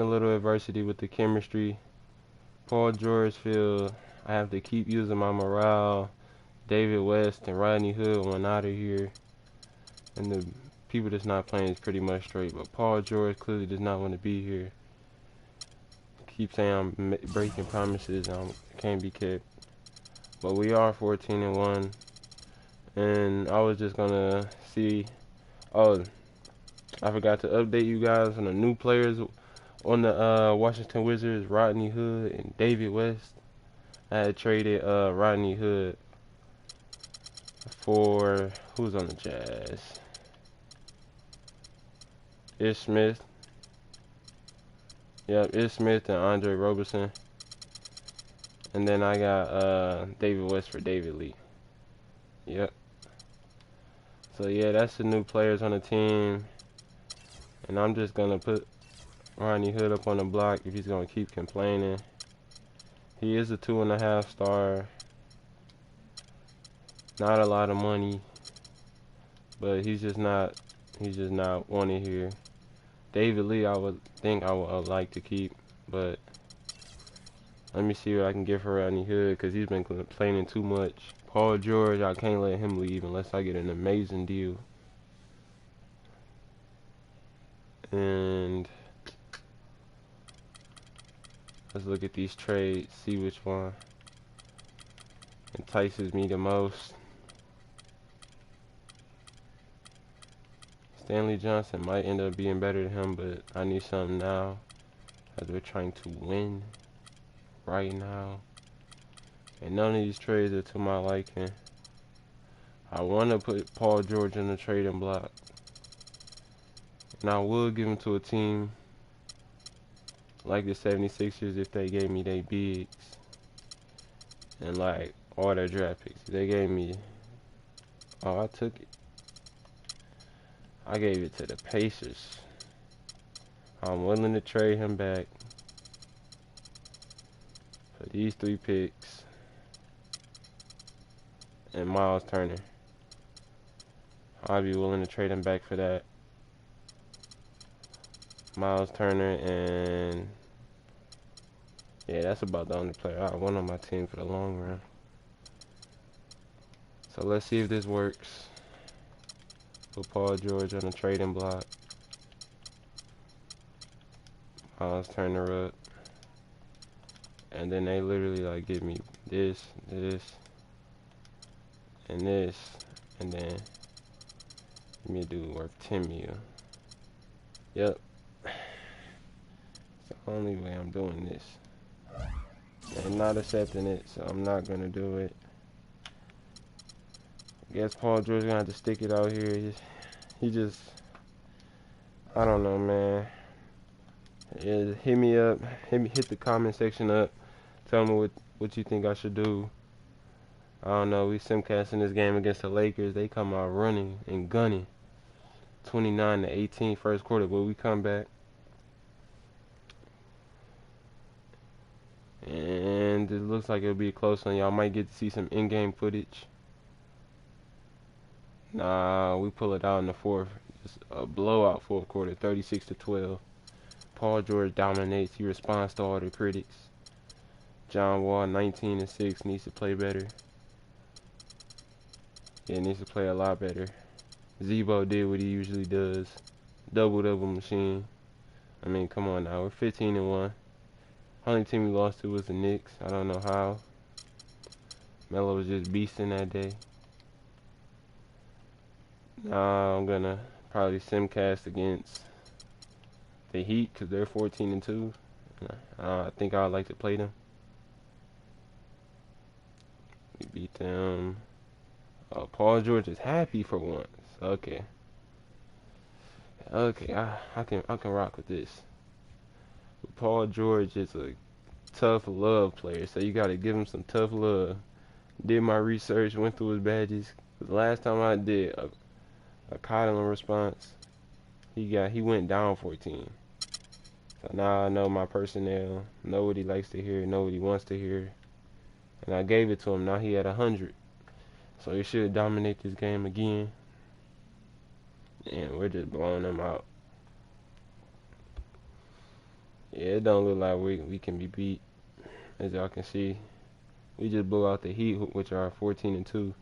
a little adversity with the chemistry. Paul George feel I have to keep using my morale. David West and Rodney Hood went out of here, and the people that's not playing is pretty much straight. But Paul George clearly does not want to be here. Keep saying I'm breaking promises. Can't be kept. But we are 14-1, and I was just gonna see. Oh, I forgot to update you guys on the new players on the Washington Wizards: Rodney Hood and David West. I had traded Rodney Hood for who's on the Jazz? Ish Smith. Yep, Ish Smith and Andre Roberson. And then I got David West for David Lee. Yep. So yeah, that's the new players on the team. And I'm just gonna put Rodney Hood up on the block if he's gonna keep complaining. He is a 2.5 star. Not a lot of money, but he's just not wanted here. David Lee, I would think I would like to keep, but let me see what I can get for Rodney Hood because he's been complaining too much. Paul George, I can't let him leave unless I get an amazing deal. And let's look at these trades, see which one entices me the most. Stanley Johnson might end up being better than him, but I need something now as we're trying to win right now. And none of these trades are to my liking. I want to put Paul George in the trading block. And I would give him to a team like the 76ers if they gave me their bigs. And like all their draft picks. They gave me... Oh, I took it. I gave it to the Pacers. I'm willing to trade him back for these 3 picks and Miles Turner. I'd be willing to trade him back for that. Miles Turner and yeah, that's about the only player I want on my team for the long run. So let's see if this works. Put Paul George on the trading block. Miles Turner up. And then they literally like give me this, and this, and then give me a dude worth 10 mil. Yep. It's the only way I'm doing this. They're not accepting it, so I'm not gonna do it. I guess Paul George gonna have to stick it out here. He just, I don't know, man. Yeah, hit me up. Hit the comment section up. Tell me what you think I should do. I don't know. We simcasting this game against the Lakers. They come out running and gunning. 29-18 first quarter, but we come back. And it looks like it'll be a close one. Y'all might get to see some in-game footage. Nah, we pull it out in the fourth. Just a blowout fourth quarter, 36-12. Paul George dominates. He responds to all the critics. John Wall, 19-6, needs to play better. Yeah, needs to play a lot better. Zebo did what he usually does. Double-double machine. I mean, come on now. We're 15-1. Only team we lost to was the Knicks. I don't know how. Melo was just beasting that day. Now I'm gonna probably simcast against the Heat because they're 14-2. I think I'd like to play them. We beat them. Oh, Paul George is happy for once. Okay. Okay, I can rock with this. But Paul George is a tough love player, so you gotta give him some tough love. Did my research, went through his badges. The last time I did a coddling response, he went down 14. So now I know my personnel, know what he likes to hear, know what he wants to hear, and I gave it to him. Now he at 100, so he should dominate this game again. And we're just blowing them out. Yeah, it don't look like we can be beat. As y'all can see, we just blew out the Heat, which are 14-2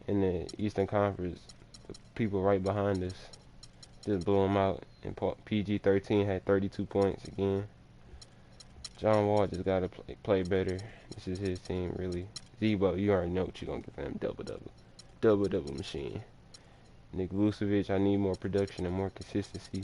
in the Eastern Conference. The people right behind us just blew them out. And PG-13 had 32 points again. John Wall just gotta play better. This is his team, really. Zebo, you already know what you're gonna get from him. Double machine. Nick Vucevic, I need more production and more consistency.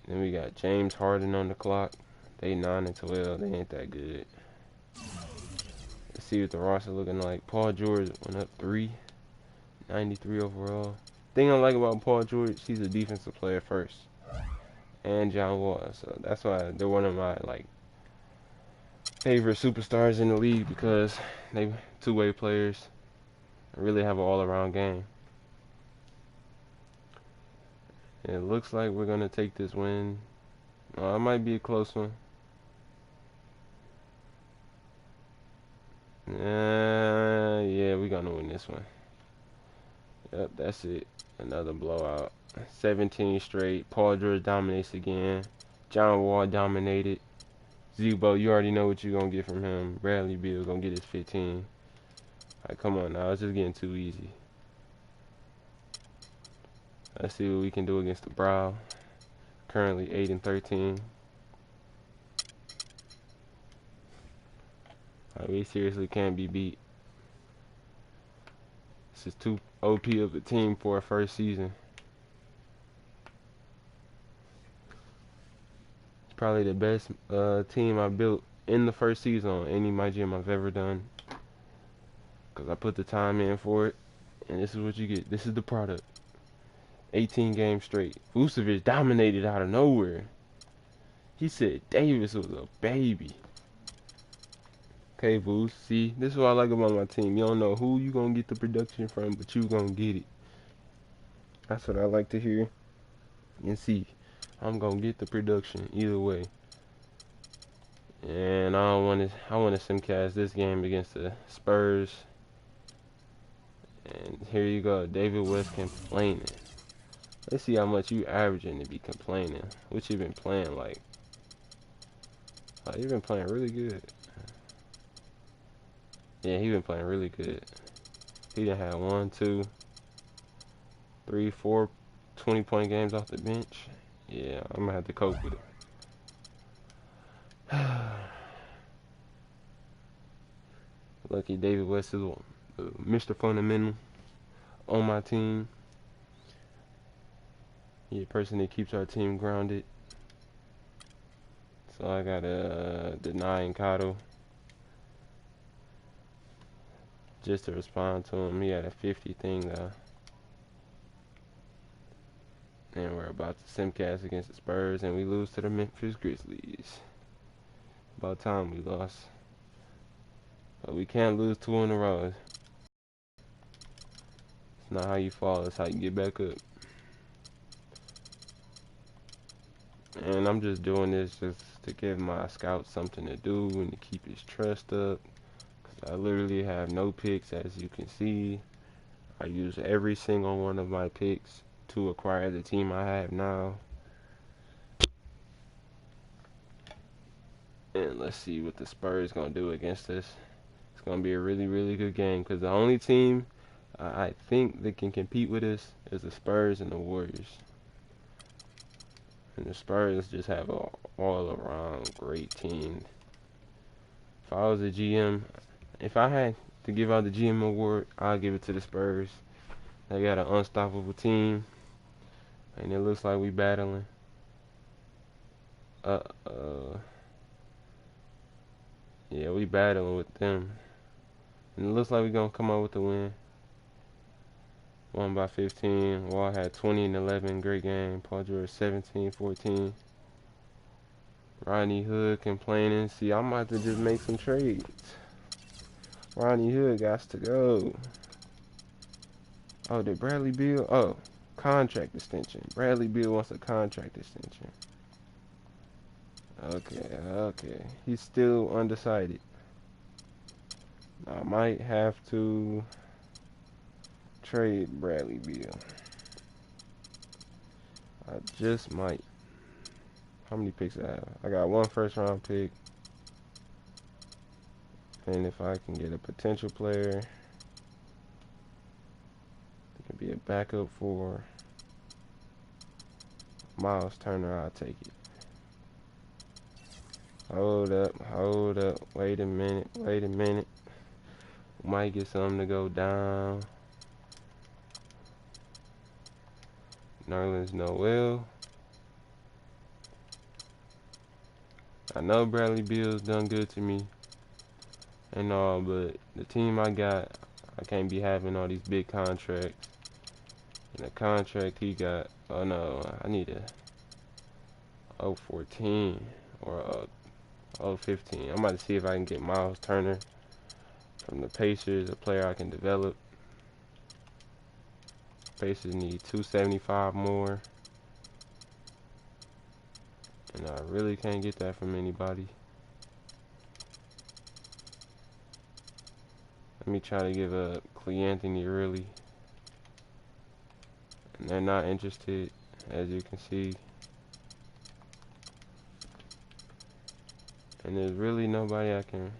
Then we got James Harden on the clock. They 9-12. They ain't that good. Let's see what the roster looking like. Paul George went up 93 overall. Thing I like about Paul George, he's a defensive player first. And John Wall. So that's why they're one of my favorite superstars in the league, because they two-way players and really have an all-around game. And it looks like we're gonna take this win. It might be a close one. Yeah, we're gonna win this one. Yep, that's it. Another blowout. 17 straight. Paul George dominates again. John Wall dominated. Zebo, you already know what you're gonna get from him. Bradley Beal gonna get his 15. Alright, come on now. It's just getting too easy. Let's see what we can do against the Brow. Currently 8-13. We seriously can't be beat. This is too OP of a team for a first season. It's probably the best team I built in the first season on any Mygm I've ever done. Because I put the time in for it. And this is what you get. This is the product. 18 games straight. Vucevic dominated out of nowhere. He said Davis was a baby. Okay, Vuce. See, this is what I like about my team. You don't know who you gonna get the production from, but you gonna get it. That's what I like to hear. And see, I'm gonna get the production either way. And I want to simcast this game against the Spurs. And here you go, David West complaining. Let's see how much you averaging to be complaining. What you been playing like? Oh, you been playing really good. Yeah, he been playing really good. He done had 1, 2, 3, 4 20-point games off the bench. Yeah, I'm gonna have to cope with it. Lucky David West is Mr. Fundamental on my team. He's a person that keeps our team grounded. So I gotta deny Encato just to respond to him. He had a 50 thing though. And we're about to simcast against the Spurs, and we lose to the Memphis Grizzlies. About time we lost. But we can't lose 2 in a row. It's not how you fall, it's how you get back up. And I'm just doing this just to give my scout something to do and to keep his trust up. Because I literally have no picks, as you can see. I use every single one of my picks to acquire the team I have now. And let's see what the Spurs gonna do against us. It's gonna be a really, really good game, because the only team I think that can compete with us is the Spurs and the Warriors. And the Spurs just have an all-around great team. If I was a GM, if I had to give out the GM award, I'd give it to the Spurs. They got an unstoppable team, and it looks like we battling. Yeah, we battling with them. And it looks like we're going to come out with the win. Won by 15. Wall had 20 and 11. Great game. Paul George 17, 14. Rodney Hood complaining. See, I'm about to just make some trades. Rodney Hood got to go. Oh, did Bradley Beal? Oh, contract extension. Bradley Beal wants a contract extension. Okay. He's still undecided. I might have to trade Bradley Beal. I just might. How many picks I have? I got one first round pick. And if I can get a potential player, it could be a backup for Miles Turner, I'll take it. Hold up. Wait a minute. Might get something to go down. Nerlens Noel. I know Bradley Beal's done good to me and all, but the team I got, I can't be having all these big contracts. And the contract he got, oh no, I need a 014 or a 015. I'm about to see if I can get Miles Turner from the Pacers, a player I can develop. Pacers need 275 more. And I really can't get that from anybody. Let me try to give a Anthony early. And they're not interested, as you can see. And there's really nobody I can.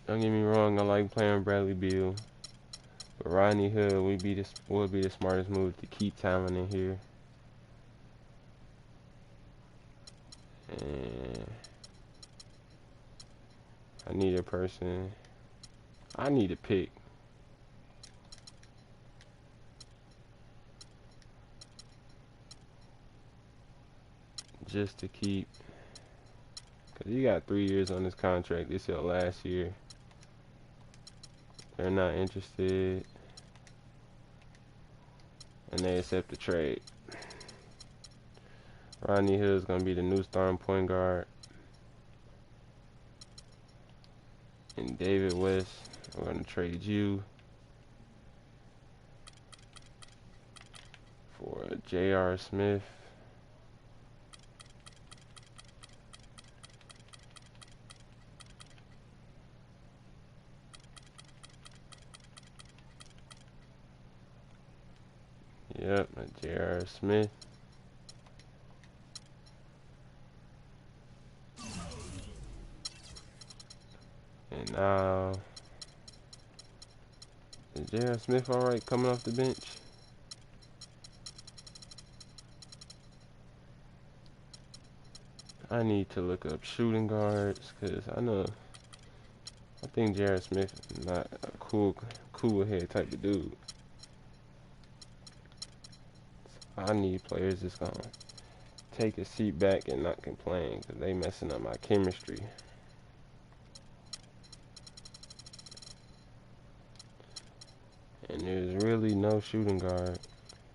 Don't get me wrong, I like playing Bradley Beal. But Rodney Hood would be the smartest move to keep talent in here. And I need a person. I need a pick. Just to keep. Because he got 3 years on this contract. This is last year. They're not interested. And they accept the trade. Rodney Hood is going to be the new starting point guard. And David West, we're going to trade you for J.R. Smith. Yep, J.R. Smith. And now, is J.R. Smith alright coming off the bench? I need to look up shooting guards, because I think J.R. Smith is not a cool head type of dude. So I need players that's going to take a seat back and not complain, because they messing up my chemistry. And there's really no shooting guard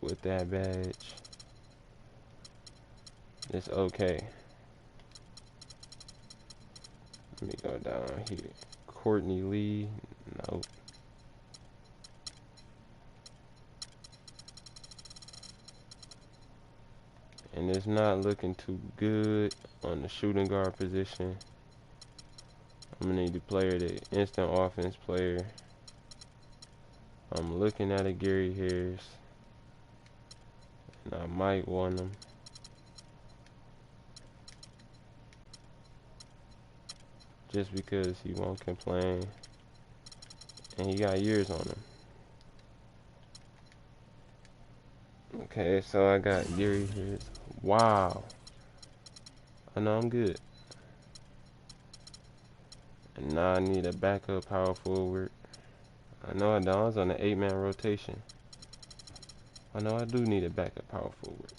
with that badge. It's okay. Let me go down here. Courtney Lee. Nope. And it's not looking too good on the shooting guard position. I'm going to need a player, the instant offense player. I'm looking at a Gary Harris. And I might want him. Just because he won't complain. And he got years on him. Okay, so I got Gary Harris. Wow. I know I'm good. And now I need a backup power forward. I know I don't. I was on an 8-man rotation. I know I do need a backup power forward.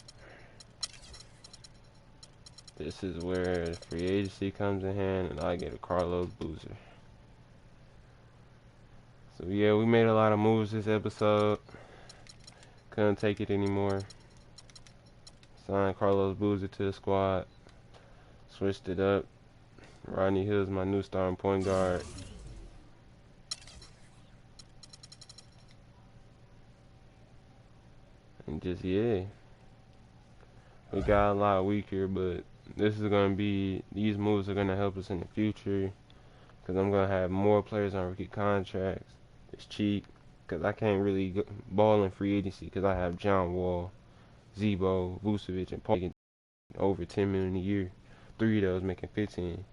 This is where free agency comes in hand, and I get a Carlos Boozer. So yeah, we made a lot of moves this episode. Couldn't take it anymore. Signed Carlos Boozer to the squad. Switched it up. Rodney Hood's my new starting point guard. And just, yeah. We got a lot weaker, but this is going to be, these moves are going to help us in the future. Because I'm going to have more players on rookie contracts. It's cheap. Because I can't really ball in free agency because I have John Wall. Zebo, Vucevic, and Paul making over 10 million a year. 3 of those making 15.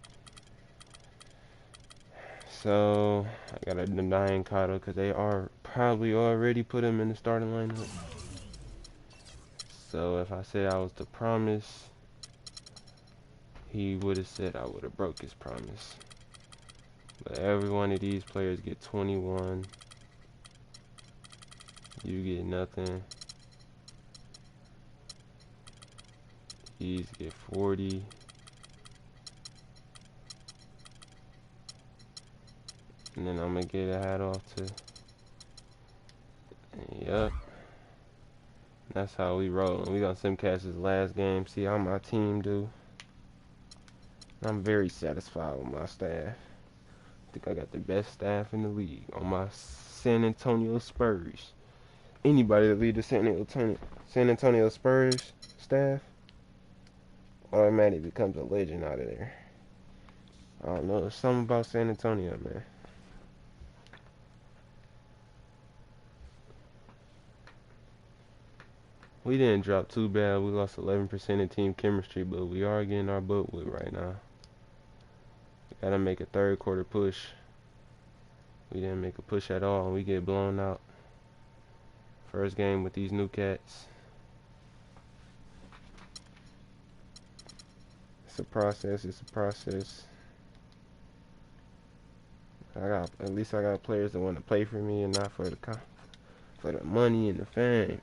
So I gotta deny Cotto because they are probably already put him in the starting lineup. So if I said I was to promise, he would have said I would have broke his promise. But every one of these players get 21. You get nothing. These get 40. And then I'm gonna get a hat off to. Yep. That's how we roll. We gonna simcast this last game. See how my team do. I'm very satisfied with my staff. I think I got the best staff in the league on my San Antonio Spurs. Anybody that lead the San Antonio Spurs staff automatically becomes a legend out of there. I don't know. There's something about San Antonio, man. We didn't drop too bad. We lost 11% in team chemistry, but we are getting our butt whipped right now. We gotta make a third quarter push. We didn't make a push at all, and we get blown out. First game with these new cats. It's a process. It's a process. At least I got players that want to play for me and not for the money and the fame.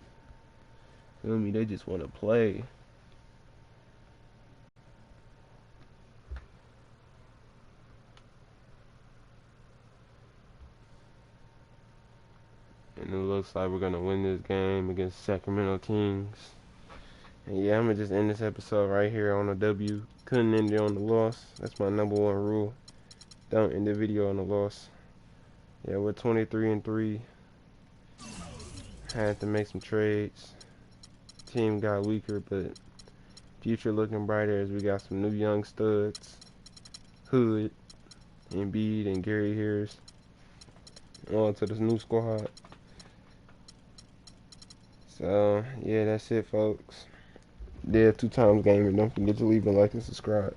Feel me? They just want to play. And it looks like we're gonna win this game against Sacramento Kings. And yeah, I'm gonna just end this episode right here on a W. Couldn't end it on the loss. That's my #1 rule. Don't end the video on the loss. Yeah, we're 23-3. Had to make some trades. Team got weaker, but future looking brighter as we got some new young studs. Hood, Embiid, and Gary Harris. On to this new squad. So, yeah, that's it, folks. Yeah, 2 times gamer. Don't forget to leave a like and subscribe.